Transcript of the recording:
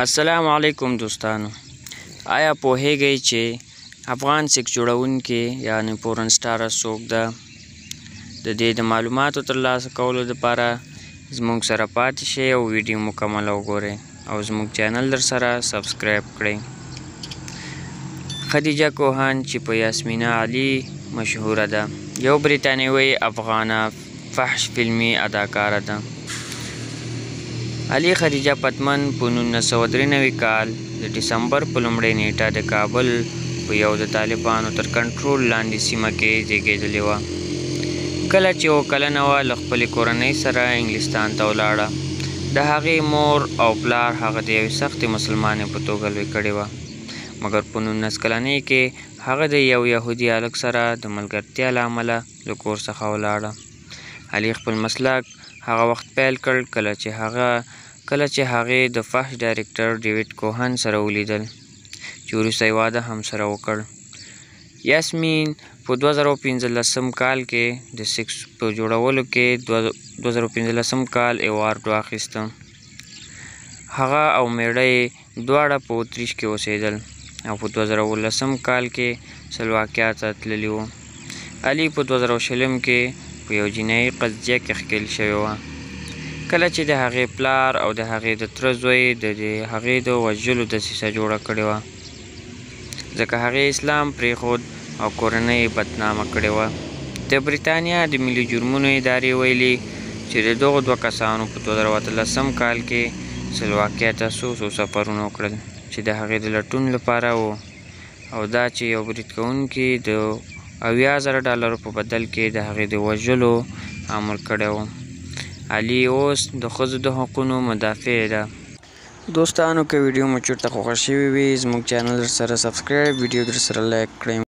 السلام علیکم دوستانو. آیا پوهیږئ چې افغان سیک جوړونکي یعنی پورن سټار څوک ده؟ د دې د معلوماتو ترلاسه کولو لپاره زموږ سره پاتې شئ او ویډیو مکمل وګورئ او زموږ چینل در سره سبسکرایب کړئ. خدیجه کوهن چې په یاسمینا علي مشهوره ده، یو بریتانوي افغانه فحش فلمي اداکاره ده. علي خدیجه پتمن په 1993 کال د ډسمبر په لومړۍ نیټه د کابل په یو د طالبانو تر کنټرول لاندې سیمه کې زیږېدلې وه. کله چې 7 کلنه وه له خپلې کورنۍ سره انګلستان ته ولاړه. د هغې مور او پلار هغه د یوې سختې مسلمانې په توګه لوی کړې وه، مګر په 19 کلنۍ کې هغه د یو یهودي هلک سره د ملګرتیا له امله له کور څخه ولاړه. علي خپل مسلک هغه وخت پیل کړ کله چې هغې د فحش ډایرکټر ډیوډ کوهن سره ولیدل چې وروسته یې واده هم سره وکړ. یاسمین په 2015 کال کې د سیکس په جوړولو کې 2015 کال ایوارډ واخیسته. هغه او میړه یې دواړه په اتریش کې اوسېدل او په 2019 کال کې سلواکیا ته تللي وو. علي په 2020 کې په یو جنایي قضیه کې ښکېل شوی وه، کله چې د هغې پلار او د هغې د تره زوی د هغې د وژلو دسیسه جوړه کړې وه، ځکه هغې اسلام پرېښود او کورنۍ یې بدنامه کړې وه. د بریتانیا د ملي جرمونو ادارې ویلي چې د دغو دوه کسانو په 2013 کال کې سلواکیا ته څو سفرونه وکړل چې د هغې د لټون لپاره وو، او دا چې یو برید کوونکي د $80,000 په بدل کې د هغې د وژلو امر کړی وو. علي اوس د ښځو د حقونو مدافع ده. دوستانو که ویډیو مو چېرته خوښه شوې وي زموږ چینل در سره سبسکرایب، ویډیو در سره لایک کړئ.